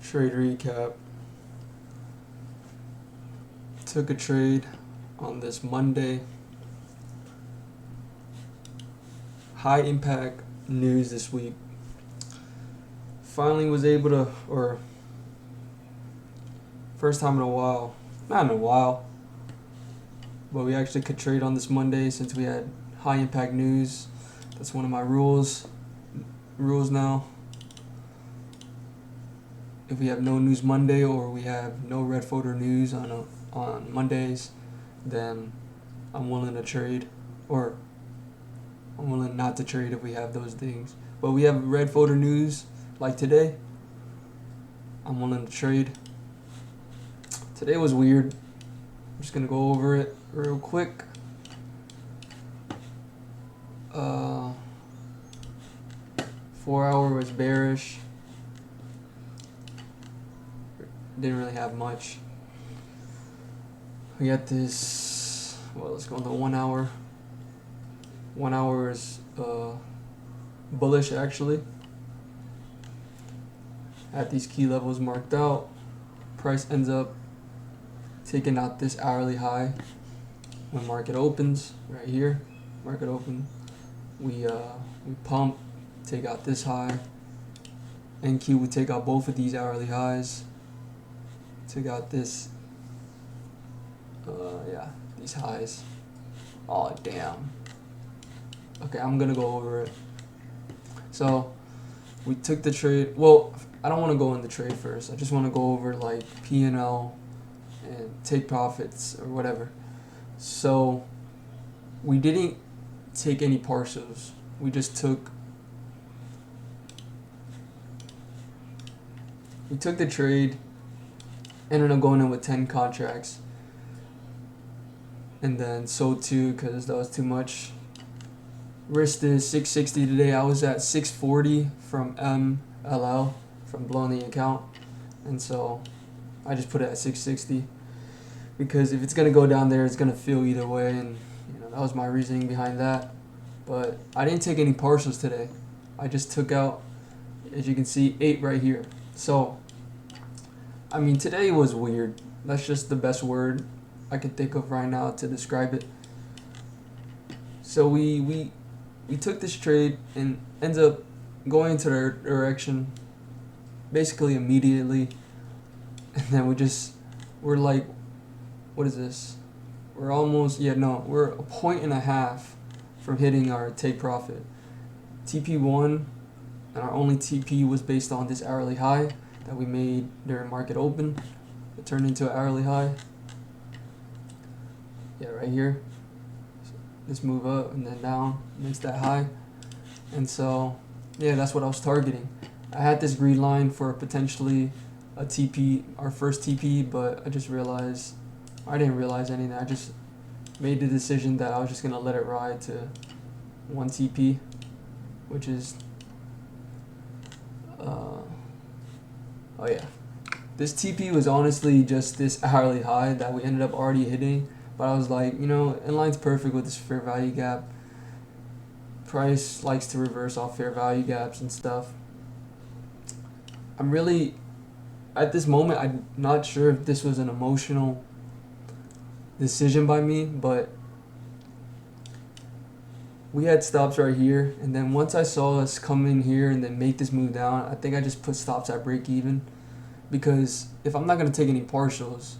Trade recap. Took a trade on this Monday. High impact news this week. Finally was able to, or first time in a while, not in a while, but we actually could trade on this Monday since we had high impact news. That's one of my rules now. If we have no news Monday or we have no red folder news on Mondays, then I'm willing to trade, or I'm willing not to trade if we have those things. But we have red folder news like today. I'm willing to trade. Today was weird. I'm just gonna go over it real quick. 4 hour was bearish. Didn't really have much. We got this. Well, let's go on the 1 hour. 1 hour is bullish actually. At these key levels marked out, price ends up taking out this hourly high when market opens. Right here, market open. We pump, take out this high. NQ would take out both of these hourly highs. Take out this. These highs. Oh damn. Okay, I'm gonna go over it. So we took the trade. Well, I don't want to go in the trade first. I just want to go over like P&L and take profits or whatever. So we didn't take any partials. We just took the trade, ended up going in with 10 contracts, and then sold 2 because that was too much. Risk is 660 today. I was at 640 from MLL, from blowing the account, and so I just put it at 660 because if it's gonna go down there, it's gonna feel either way, and that was my reasoning behind that. But I didn't take any partials today. I just took out, as you can see, 8 right here. So I mean, today was weird. That's just the best word I can think of right now to describe it. So we took this trade and ends up going into their direction basically immediately, and then we're like, what is this? We're we're a point and a half from hitting our take profit. TP1, and our only TP was based on this hourly high that we made during market open. It turned into an hourly high. Yeah, right here. This move up and then down makes that high. And so, yeah, that's what I was targeting. I had this green line for potentially a TP, our first TP, but I didn't realize anything. I just made the decision that I was just going to let it ride to 1 TP, which is, this TP was honestly just this hourly high that we ended up already hitting. But I was like, in line's perfect with this fair value gap. Price likes to reverse off fair value gaps and stuff. I'm really, at this moment, I'm not sure if this was an emotional decision by me, but we had stops right here, and then once I saw us come in here and then make this move down, I think I just put stops at break even, because if I'm not going to take any partials,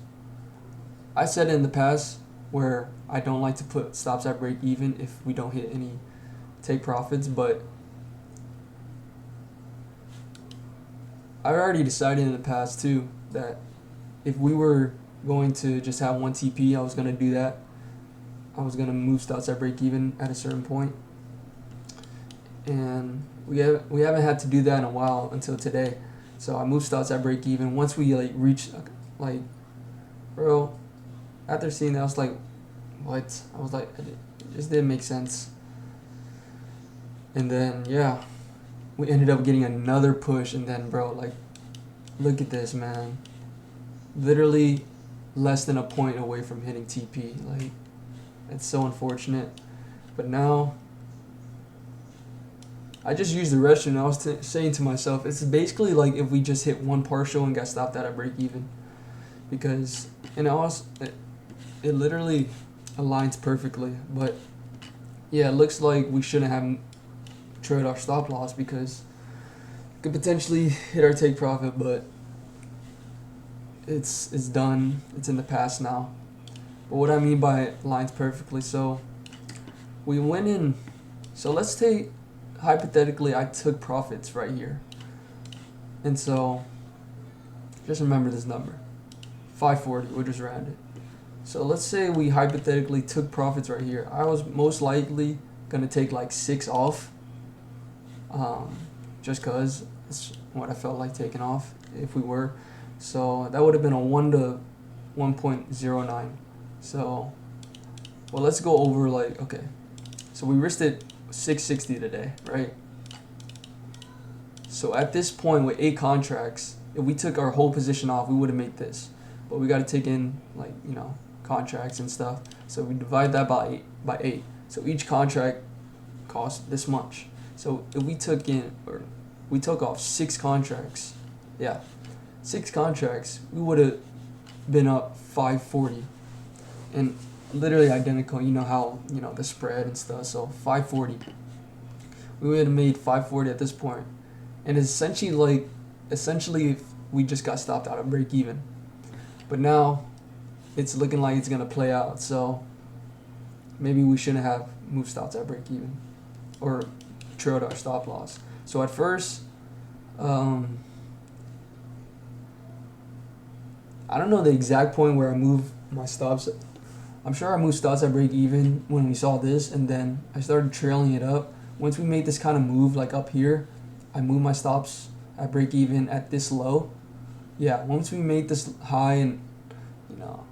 I said in the past where I don't like to put stops at break even if we don't hit any take profits, but I already decided in the past too that if we were going to just have 1 TP, I was going to do that. I was going to move stops at break even at a certain point. And we haven't had to do that in a while until today. So I moved stops at break even. Once we reached bro, after seeing that, I was like, what? I was like, it just didn't make sense. And then, yeah, we ended up getting another push. And then, bro, look at this, man. Literally less than a point away from hitting TP. It's so unfortunate. But now, I just used the restroom and I was saying to myself, it's basically like if we just hit one partial and got stopped at a break even. Because, and it literally aligns perfectly. But yeah, it looks like we shouldn't have trailed our stop loss because it could potentially hit our take profit, but it's done. It's in the past now. But what I mean by it aligns perfectly, so we went in. So let's take, hypothetically, I took profits right here. And so just remember this number, 540, we'll just round it. So let's say we hypothetically took profits right here. I was most likely going to take like 6 off, just because it's what I felt like taking off if we were. So that would have been a 1 to 1.09. So, well, let's go over like, okay. So we risked it 660 today, right? So at this point with 8 contracts, if we took our whole position off, we would have made this. But we got to take in like, you know, contracts and stuff. So we divide that by 8. So each contract costs this much. So if we took in, or we took off 6 contracts, 6 contracts, we would have been up 540. And literally identical, you know how, you know, the spread and stuff. So 540. We would have made 540 at this point. And it's essentially we just got stopped out of break even. But now it's looking like it's gonna play out. So maybe we shouldn't have moved stops at break even or trailed our stop loss. So at first, I don't know the exact point where I moved my stops. I'm sure I moved stops at break even when we saw this, and then I started trailing it up. Once we made this kind of move, like up here, I moved my stops at break even at this low. Yeah, once we made this high, and you know,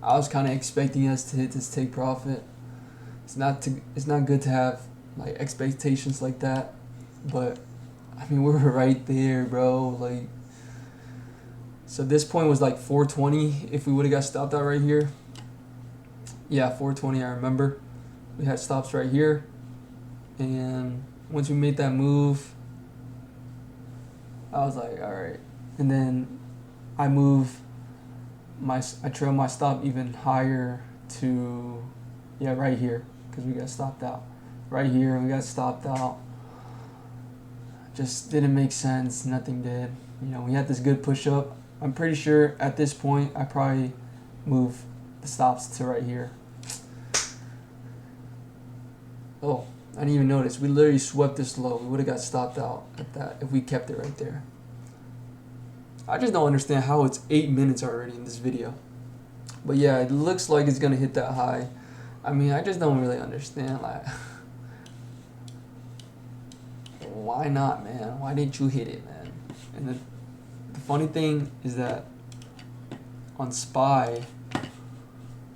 I was kind of expecting us to hit this take profit. It's not good to have like expectations like that, but I mean we're right there, bro. Like, so this point was like 420 if we would have got stopped out right here. Yeah, 420, I remember. We had stops right here. And once we made that move, I was like, all right. And then I trailed my stop even higher to, right here, because we got stopped out. Right here, we got stopped out. Just didn't make sense. Nothing did. You know, we had this good push up. I'm pretty sure at this point I probably moved the stops to right here. Oh, I didn't even notice. We literally swept this low. We would have got stopped out at that if we kept it right there. I just don't understand how it's 8 minutes already in this video. But yeah, it looks like it's going to hit that high. I mean, I just don't really understand. Like, why not, man? Why didn't you hit it, man? And the funny thing is that on SPY,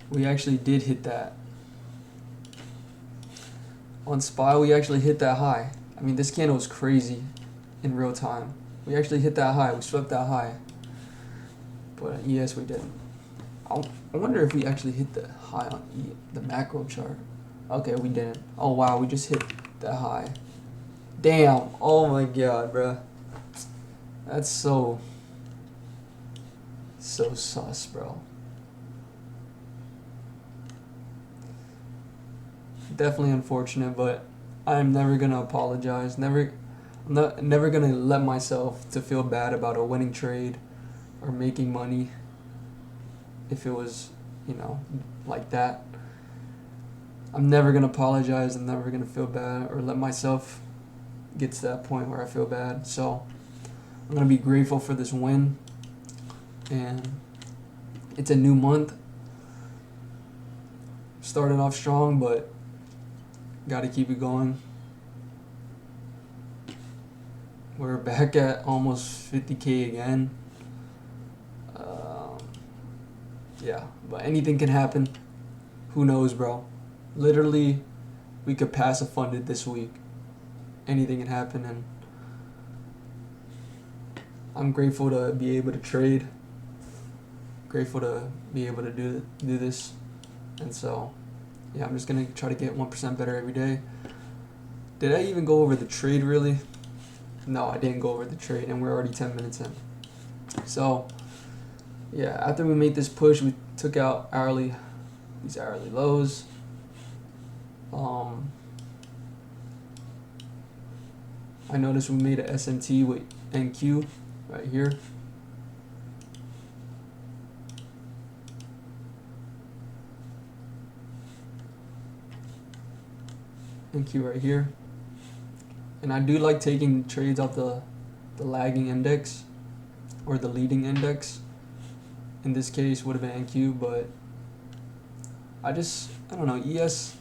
we actually did hit that. On SPY, we actually hit that high. I mean, this candle was crazy in real time. We actually hit that high. We swept that high. But yes, we didn't. I wonder if we actually hit the high on the macro chart. Okay, we didn't. Oh, wow, we just hit that high. Damn. Oh, my God, bruh. That's so sus, bro. Definitely unfortunate, but I'm never gonna apologize. I'm never gonna let myself to feel bad about a winning trade or making money if it was, you know, like that. I'm never gonna apologize. I'm never gonna feel bad or let myself get to that point where I feel bad. So I'm gonna be grateful for this win, and it's a new month. Started off strong, but got to keep it going. We're back at almost 50K again. Yeah, but anything can happen. Who knows, bro? Literally, we could passive fund it this week. Anything can happen, and I'm grateful to be able to trade. Grateful to be able to do this, and so yeah, I'm just gonna try to get 1% better every day. Did I even go over the trade really? No, I didn't go over the trade, and we're already 10 minutes in. So, yeah, after we made this push, we took out these hourly lows. I noticed we made a SMT with NQ right here. NQ right here. And I do like taking trades off the lagging index or the leading index. In this case would have been NQ, but I don't know, ES,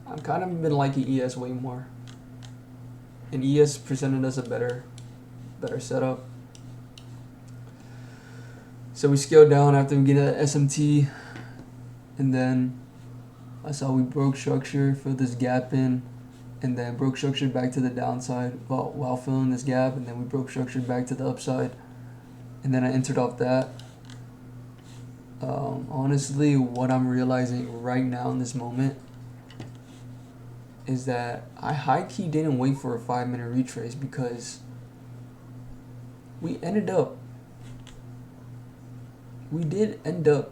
I've kind of been liking ES way more. And ES presented us a better setup. So we scaled down after we get an SMT, and then I saw we broke structure, filled this gap in, and then broke structure back to the downside while filling this gap, and then we broke structure back to the upside, and then I entered off that. Honestly, what I'm realizing right now in this moment is that I high-key didn't wait for a 5-minute retrace, because we did end up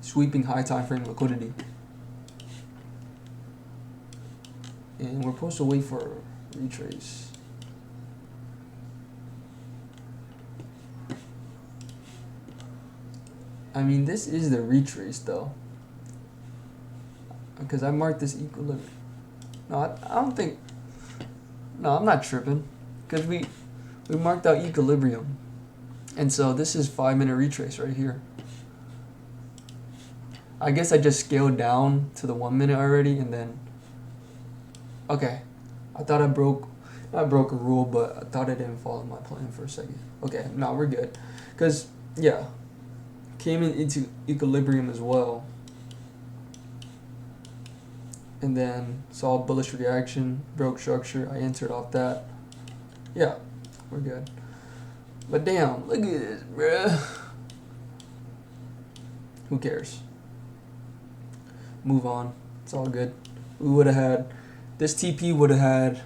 sweeping high time frame liquidity, and we're supposed to wait for a retrace. I mean, this is the retrace though, because I marked this equilibrium. No, I don't think. No, I'm not tripping, because we marked out equilibrium, and so this is 5-minute retrace right here. I guess I just scaled down to the 1 minute already, and then okay, I thought not broke a rule, but I thought I didn't follow my plan for a second. Okay, no, we're good, because yeah, came into equilibrium as well, and then saw a bullish reaction, broke structure, I entered off that. Yeah, we're good. But damn, look at this, bruh. Who cares? Move on. It's all good. We would have had, this TP would have had,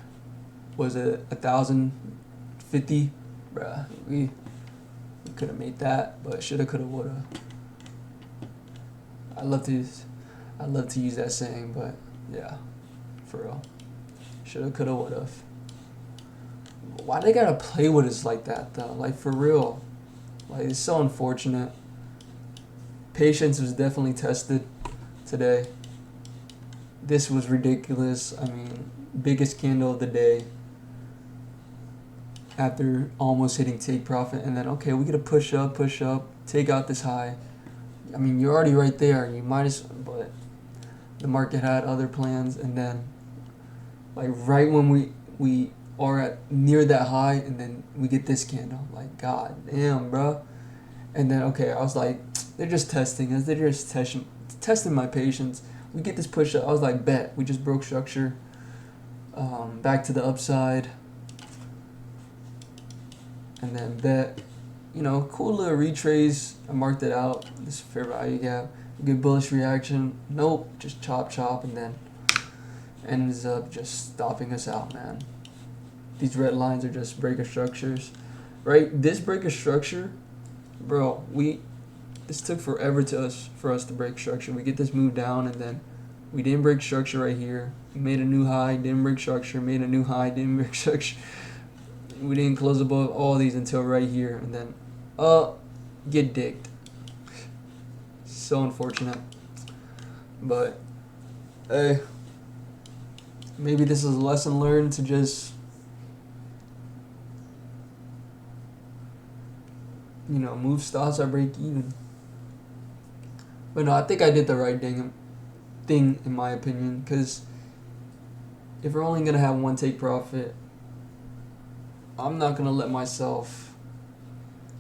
was it 1,050? Bruh, we could have made that, but shoulda, coulda, woulda. I love to use that saying, but yeah, for real. Shoulda, coulda, woulda. Why they gotta play with us like that though? Like, for real. Like, it's so unfortunate. Patience was definitely tested today. This was ridiculous. I mean, biggest candle of the day after almost hitting take profit, and then okay, we get to push up, take out this high. I mean, you're already right there. You might as, but the market had other plans, and then like right when we are at near that high, and then we get this candle. Like, god damn, bro. And then okay, I was like, they're just testing us. They're just testing my patience. We get this push up. I was like, bet. We just broke structure. Back to the upside. And then bet. You know, cool little retrace. I marked it out. This fair value gap. Good bullish reaction. Nope. Just chop. And then ends up just stopping us out, man. These red lines are just breaker structures. Right? This breaker structure, bro, this took forever for us to break structure. We get this move down, and then we didn't break structure right here. We made a new high, didn't break structure, made a new high, didn't break structure. We didn't close above all these until right here, and then get dicked. So unfortunate. But hey, maybe this is a lesson learned to just, you know, move stops or break even. But no, I think I did the right thing in my opinion, because if we're only going to have one take profit, I'm not going to let myself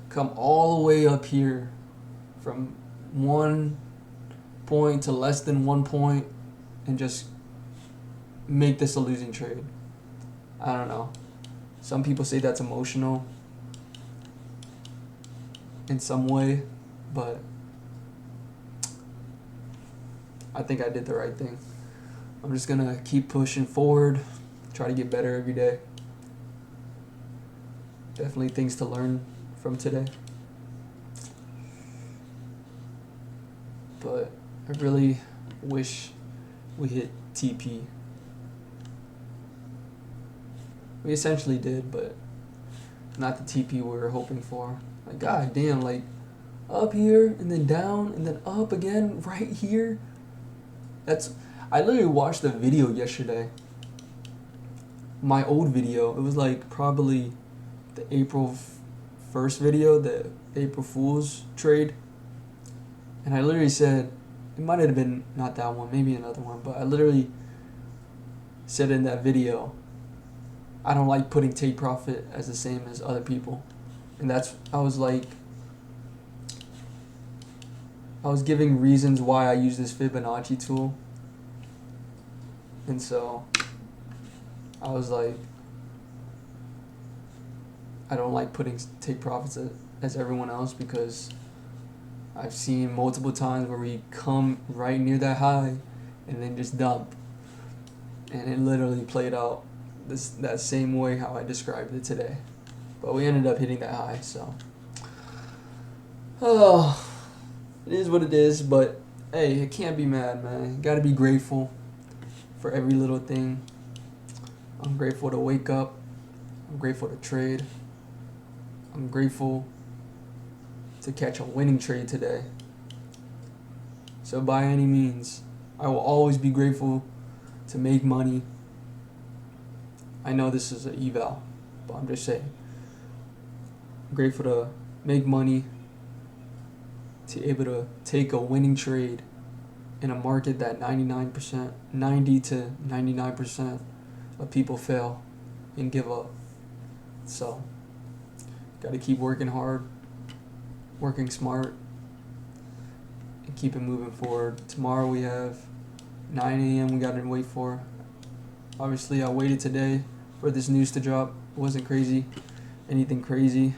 come all the way up here from 1 point to less than 1 point and just make this a losing trade. I don't know. Some people say that's emotional in some way, but I think I did the right thing. I'm just gonna keep pushing forward, try to get better every day. Definitely things to learn from today. But I really wish we hit TP. We essentially did, but not the TP we were hoping for. Like, god damn, like, up here, and then down, and then up again, right here. I literally watched the video yesterday. My old video, it was like probably the April 1st video, the April Fool's trade. And I literally said, it might have been not that one, maybe another one, but I literally said in that video, I don't like putting take profit as the same as other people. And I was giving reasons why I use this Fibonacci tool. And so I was like, I don't like putting take profits as everyone else, because I've seen multiple times where we come right near that high and then just dump. And it literally played out that same way how I described it today. But we ended up hitting that high, so. Oh, it is what it is, but hey, I can't be mad, man. Gotta be grateful for every little thing. I'm grateful to wake up. I'm grateful to trade. I'm grateful to catch a winning trade today. So by any means, I will always be grateful to make money. I know this is an eval, but I'm just saying. I'm grateful to make money, to able to take a winning trade in a market that 90 to 99% of people fail and give up. So, got to keep working hard, working smart, and keep it moving forward. Tomorrow we have 9 a.m. we got to wait for. Obviously, I waited today for this news to drop. It wasn't anything crazy.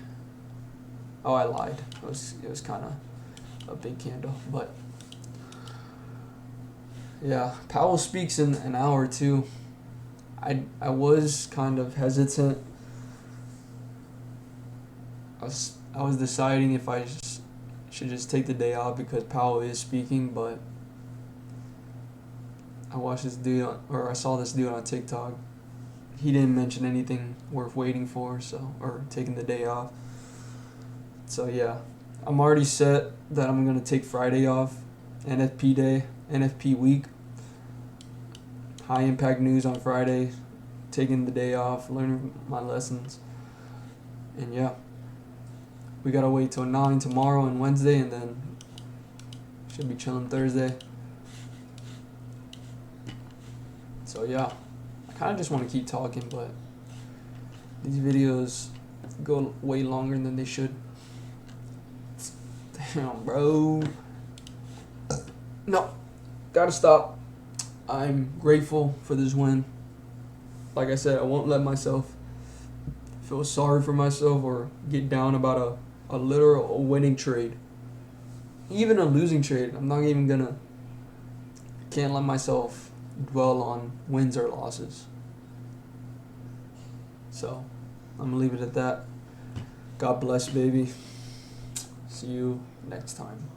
Oh, I lied. It was kind of a big candle, but yeah, Powell speaks in an hour or two. I was kind of hesitant. I was deciding if I should just take the day off because Powell is speaking, but I saw this dude on TikTok. He didn't mention anything worth waiting for, or taking the day off. So yeah, I'm already set that I'm gonna take Friday off, NFP day, NFP week. High impact news on Friday, taking the day off, learning my lessons, and yeah, we gotta wait till 9 tomorrow and Wednesday, and then should be chilling Thursday. So yeah, I kind of just want to keep talking, but these videos go way longer than they should. Damn, bro. No, gotta stop. I'm grateful for this win. Like I said, I won't let myself feel sorry for myself or get down about a literal winning trade. Even a losing trade, I'm not even gonna. Can't let myself dwell on wins or losses. So, I'm gonna leave it at that. God bless, baby. See you next time.